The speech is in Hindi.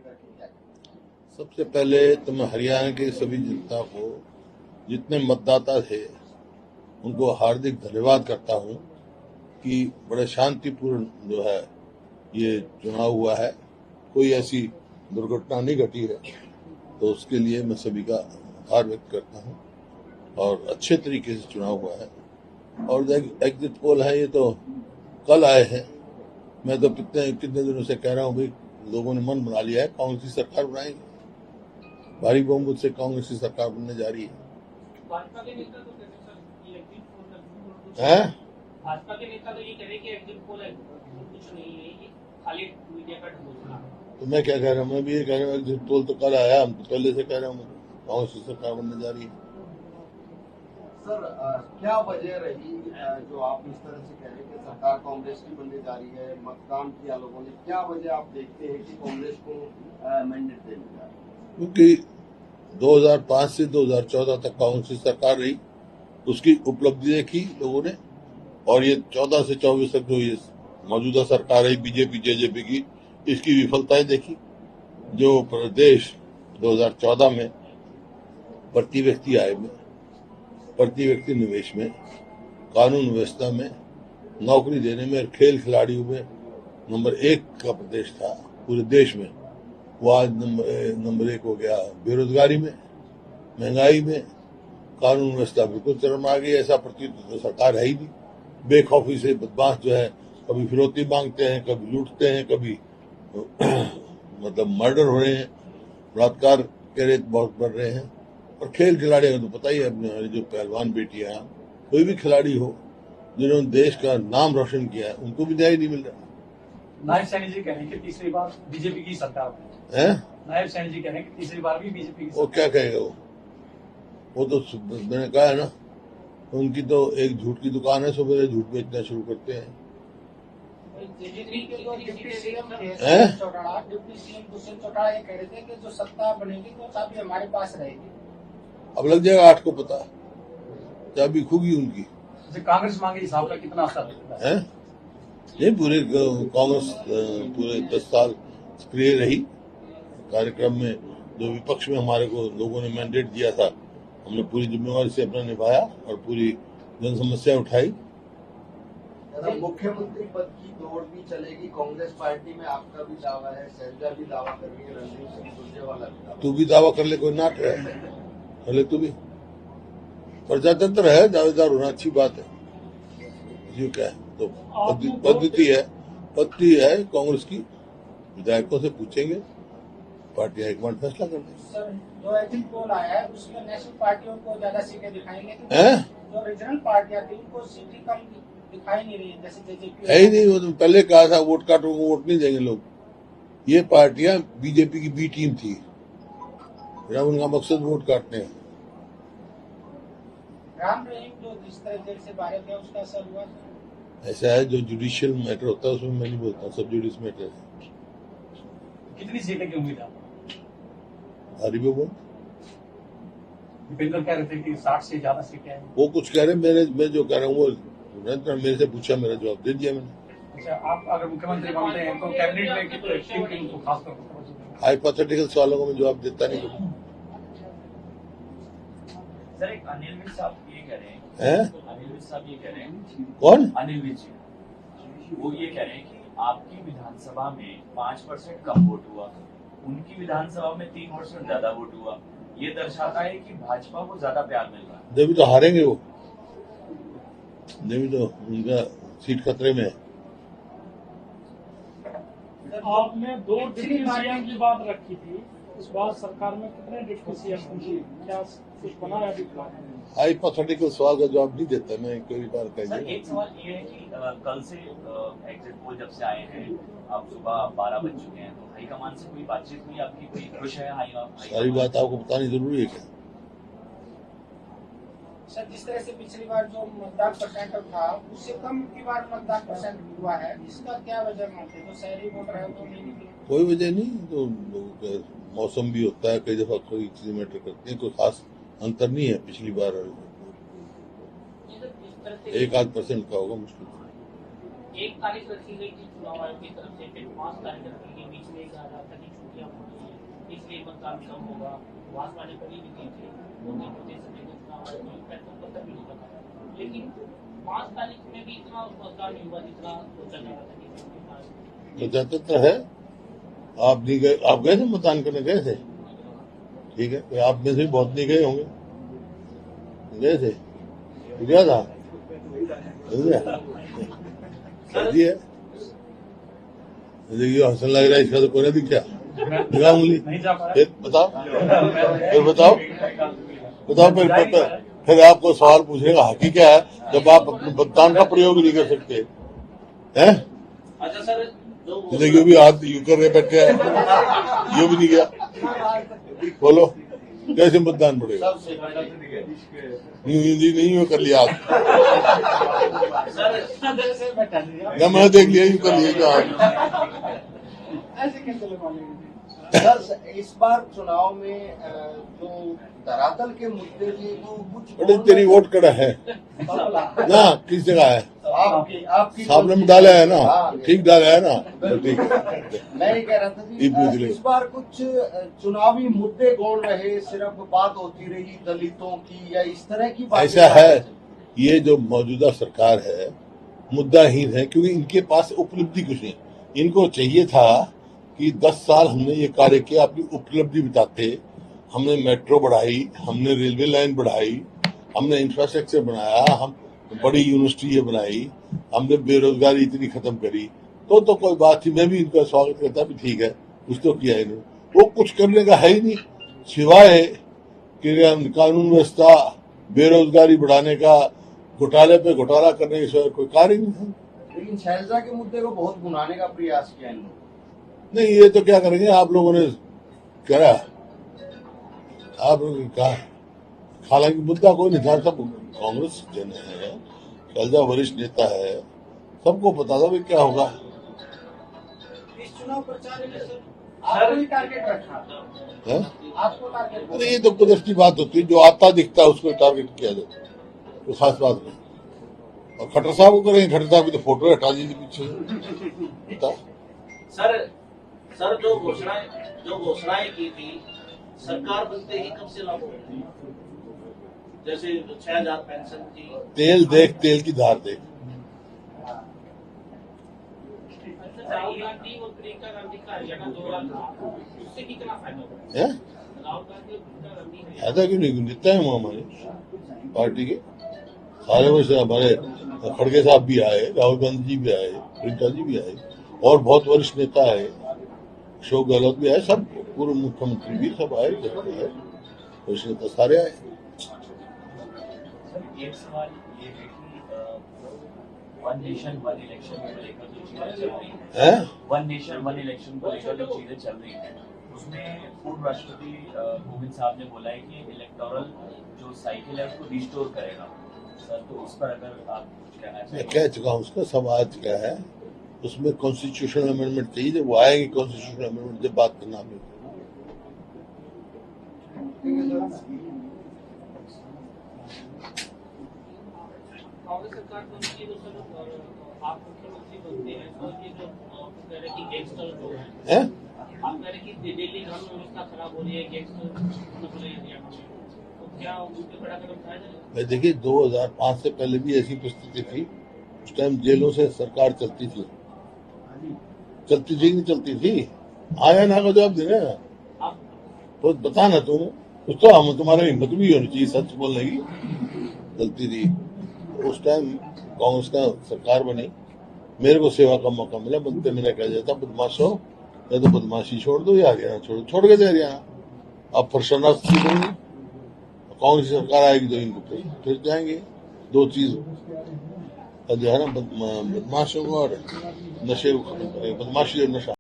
करके क्या? सबसे पहले तो मैं हरियाणा की सभी जनता को, जितने मतदाता थे, उनको हार्दिक धन्यवाद करता हूं कि बड़े शांतिपूर्ण जो है ये चुनाव हुआ है। कोई ऐसी दुर्घटना नहीं घटी है, तो उसके लिए मैं सभी का आभार व्यक्त करता हूं। और अच्छे तरीके से चुनाव हुआ है। और एग्जिट पोल है, ये तो कल आए हैं। मैं तो कितने दिनों से कह रहा हूं भाई, लोगों ने मन बना लिया है, कांग्रेस की सरकार बनाएंगे। भारी बहुमत से कांग्रेस की सरकार बनने जा रही है। भाजपा के नेता तो कहते सर ये एग्जिट पोल हैं? भाजपा के नेता तो ये कह रहे कि एग्जिट पोल है कुछ नहीं है, ये खाली मीडिया का ढोलना। तो मैं क्या कह रहा हूँ, मैं भी ये कह रहा हूँ एग्जिट पोल तो कल आया, हम तो पहले से कह रहा हूँ कांग्रेस की सरकार बनने जा रही है। सर क्या वजह रही जो आप इस तरह से कह रहे हैं कि सरकार कांग्रेस की बनने जा रही है? मतदान किया लोगों ने, क्या वजह आप देखते हैं कि कांग्रेस को मैंडेट देने जा रही है? क्योंकि 2005 से 2014 तक कांग्रेस की सरकार रही, उसकी उपलब्धि देखी लोगों ने। और ये 14 से 24 तक जो ये मौजूदा सरकार है बीजेपी जेजेपी की, इसकी विफलताएं देखी। जो प्रदेश 2014 में प्रति व्यक्ति आय में, प्रति व्यक्ति निवेश में, कानून व्यवस्था में, नौकरी देने में, खेल खिलाड़ियों में नंबर 1 का प्रदेश था पूरे देश में, वो आज नंबर 1 हो गया। बेरोजगारी में, महंगाई में, कानून व्यवस्था बिल्कुल चरम आ गई। ऐसा प्रतीत तो सरकार है ही नहीं। बेखौफी से बदमाश जो है, कभी फिरौती मांगते हैं, कभी लूटते हैं, कभी मतलब मर्डर हो रहे हैं, बलात्कार के रेट बहुत बढ़ रहे हैं। और खेल खिलाड़ियों को तो पता ही है, अपने जो पहलवान बेटियां, कोई भी खिलाड़ी हो जिन्होंने देश का नाम रोशन किया है, उनको भी न्याय नहीं मिल रहा नायब सैनी जी कह रहे हैं कि तीसरी बार बीजेपी की सरकार है। नायब सैनी जी कह रहे हैं कि तीसरी बार भी बीजेपी की वो क्या कहेगा? वो तो मैंने कहा है ना, उनकी तो एक झूठ की दुकान है, सुबह झूठ बेचना शुरू करते हैं। Deputy CM deputy CM Dushyant Chautala ये कह रहे थे कि जो सत्ता बनेगी वो चाबी हमारे पास रहेगी। अब लग जाएगा 8 को पता, चाबी खूगी उनकी। कांग्रेस मांगे हिसाब का कितना असर है? ये पूरे कांग्रेस पूरे 10 साल सक्रिय रही। कार्यक्रम में जो विपक्ष में हमारे को लोगों ने मैंडेट दिया था, हमने पूरी जिम्मेवारी से अपना निभाया और पूरी जन समस्या उठाई। मुख्यमंत्री पद की दौड़ भी चलेगी कांग्रेस पार्टी में, आपका भी दावा है, शैलजा भी दावा कर रही है, रणदीप सिंह सुरजेवाला भी दावा। तू भी दावा कर ले, कोई नाट है, कर ले तू भी। प्रजातंत्र है, दावेदार होना अच्छी बात है। ये क्या है? तो पद्धति है कांग्रेस की। विधायकों से पूछेंगे, पार्टी हाईकमान फैसला कर देगी। सर जो एग्जिट पोल आया है उसमें नेशनल पार्टियों को ज्यादा सीटें दिखाएंगे, जो रीजनल पार्टियां थी उनको सीटें कम दिखाई नहीं रही है, जैसे जेजेपी है ही नहीं। वो तो पहले कहा था वोट काटो को वोट नहीं देंगे लोग। ये पार्टियां बीजेपी की बी टीम थी, उनका मकसद वोट काटने हैं। राम रहीम जो जिस तरह से बाहर गया उसका असर हुआ? ऐसा है, जो जुडिशियल मैटर होता है उसमें मैं नहीं बोलता, सब जुडिस मैटर है। कितनी सीटें की उम्मीद है? भारी बहुमत। दीपेंद्र कह रहे थे कि 60 से ज्यादा सीटें हैं। वो कुछ कह रहे, मैं जो कह रहा हूँ वो मेरे से पूछा, मेरा जवाब दे दिया मैंने। अच्छा, आप अगर मुख्यमंत्री बनते हैं तो कैबिनेट में कितने खासतौर पर हाइपोथेटिकल सवालों को मैं जवाब देता नहीं। सर एक अनिल विज साहब ये कह रहे हैं, अनिल विज साहब ये कह रहे हैं, कौन? अनिल विज जी, वो ये कह रहे हैं कि आपकी विधानसभा में 5% कम वोट हुआ, उनकी विधानसभा में 3% ज्यादा वोट हुआ। ये दर्शाता है कि भाजपा को ज्यादा प्यार मिल रहा है। जब तो हारेंगे वो, जब तो उनका सीट खतरे में है। आपने 2 डिप्टी सीएम की बात रखी थी, इस बार सरकार में कितने डिप्टी सीएम होंगे, क्या कुछ बना है अभी? हाइपोथेटिकल सवाल का जवाब नहीं देता मैं, कोई बार सर कहिए। एक सवाल ये है कि कल से एग्जिट पोल जब से आए हैं, अब सुबह 12 बज चुके हैं, तो हाईकमान से कोई बातचीत हुई आपकी? कोई खुश है सारी बात आपको बतानी जरूरी है क्या? सर जिस तरह से पिछली बार जो मतदान परसेंट था उससे कम की बार मतदान परसेंट हुआ है, इसका क्या वजह मानते हैं? जो शहरी वोटर है वो नहीं निकले? कोई वजह नहीं, तो लोगों का मौसम भी होता है, कई दफा कोई चीजें मैटर करती है, कोई खास अंतर नहीं है पिछली बार। 1-8% का होगा मुश्किल। 1 तारीख रखी गई थी चुनाव आयोग की तरफ से, फिर 5 तारीख रखी गई, बीच में एक आ रहा था कि छुट्टियां इसलिए मतदान कम होगा। भाजपा ने पहले भी की थी, 2-3 प्रतिशत पता भी नहीं लगा, लेकिन 5 तारीख में भी इतना मतदान नहीं हुआ जितना सोचा जा रहा था। तो जाता तो है, आप नहीं गए, आप गए थे मतदान करने, गए थे, ठीक है, तो आप में से बहुत नहीं गए होंगे, गए थे, गया था, है देखिए हंसन लग रहा है, इसका तो कोई दिखा दिखा उंगली, फिर बताओ फिर आपको सवाल पूछने का हक ही क्या है जब आप अपने मतदान का प्रयोग नहीं कर सकते हैं? अच्छा सर, देखिए भी हाथ यू कर रहे बैठे हैं, यू भी नहीं गया, बोलो कैसे मतदान पड़ेगा? हिंदी नहीं हो कर लिया आप, मैंने देख लिया, यू कर लिया ऐसे कैसे लगा लेंगे? सर इस बार चुनाव में जो धरातल के मुद्दे थे वो कुछ अरे तेरी वोट कड़ा है ना, किस जगह है, आपकी सामने में डाला है ना, ठीक डाला है ना, ठीक। मैं ये कह रहा था कि इस बार कुछ चुनावी मुद्दे गौण रहे, सिर्फ बात होती रही दलितों की या इस तरह की बात? ऐसा है, ये जो मौजूदा सरकार है मुद्दाहीन है, क्योंकि इनके पास उपलब्धि कुछ नहीं। इनको चाहिए था कि 10 साल हमने ये कार्य किया, अपनी उपलब्धि बताते, हमने मेट्रो बढ़ाई, हमने रेलवे लाइन बढ़ाई, हमने इंफ्रास्ट्रक्चर बनाया, हम बड़ी यूनिवर्सिटी ये बनाई, हमने बेरोजगारी इतनी खत्म करी, तो कोई बात थी, मैं भी इनका स्वागत करता भी ठीक है, कुछ तो किया इन्होंने। वो कुछ करने का है ही नहीं, सिवाय कि कानून व्यवस्था, बेरोजगारी बढ़ाने का, घोटाले पे घोटाला करने के सिवाय कोई कार्य नहीं था। लेकिन शैलजा के मुद्दे को बहुत भुनाने का प्रयास किया इन लोगों ने। नहीं, ये तो क्या करेंगे, आप लोगों ने करा, आप लोगों ने कहा, हालांकि मुद्दा कोई नहीं था, सब कांग्रेस जन है, शैलजा वरिष्ठ नेता है, सबको पता था भी क्या होगा। इस चुनाव प्रचार में सर आपको ही टारगेट रखा है? आपको टारगेट? अरे ये तो कुदरती बात होती है, जो आता दिखता है उसको टारगेट किया जाता है, तो खास बात नहीं। और खट्टर साहब को करेंगे, खट्टर साहब की तो फोटो हटा दीजिए पीछे। सर जो घोषणाएं की थी सरकार बनते ही कब से लागू हुई? जैसे 6,000 पेंशन की, तेल देख, तेल की धार देख। राहुल गांधी और प्रियंका गांधी का हरियाणा दौरा था, उससे कितना फायदा हुआ? है राहुल गांधी और प्रियंका गांधी फायदा क्यों नहीं, नेता है वो हमारे पार्टी के सारे, वैसे हमारे खड़गे साहब भी आए, राहुल गांधी जी भी आए, प्रियंका जी भी आए, और बहुत वरिष्ठ नेता है, अशोक गहलोत भी आए, सब पूर्व मुख्यमंत्री भी सब आए, वरिष्ठ नेता सारे आए। एक सवाल ये है कि वन नेशन वन इलेक्शन को लेकर जो चीजें चल रही है, वन नेशन वन इलेक्शन को लेकर जो चीजें चल रही है, उसमें पूर्व राष्ट्रपति कोविंद साहब ने बोला है कि इलेक्टोरल जो साइकिल है उसको रिस्टोर करेगा। सर, तो उस पर अगर आप कुछ कहना चाहिए। मैं कह चुका हूँ, उसका समाज क्या है, उसमें कॉन्स्टिट्यूशनल अमेंडमेंट चाहिए, जब वो आएगी कॉन्स्टिट्यूशनल अमेंडमेंट जब बात करना हमें। कांग्रेस सरकार बनती है तो सर आप मुख्यमंत्री बनते हैं, तो ये जो कह रहे कि गैंगस्टर जो है, आप कह रहे कि दिल्ली कानून व्यवस्था खराब हो रही है, गैंगस्टर हरियाणा में, तो क्या उनके बड़ा कदम उठाया जाएगा? देखिए 2005 से पहले भी ऐसी परिस्थिति थी, उस टाइम जेलों से सरकार चलती थी नहीं चलती थी? आया ना का जवाब देना, तो बता ना तुम, कुछ तो हम तुम्हारे हिम्मत भी होनी चाहिए सच बोलने की। चलती थी उस टाइम, कांग्रेस का सरकार बनी, मेरे को सेवा का मौका मिला, बनते मैंने कहा जाता बदमाशों, या तो बदमाशी छोड़ दो या हरियाणा छोड़ के दे हरियाणा। अब फिर शरणार्थी बनेंगे, कांग्रेस सरकार आएगी तो इनको फिर जाएंगे। दो चीज जो है ना, बदमाशों को और नशे को खत्म करेंगे, बदमाशी और नशा।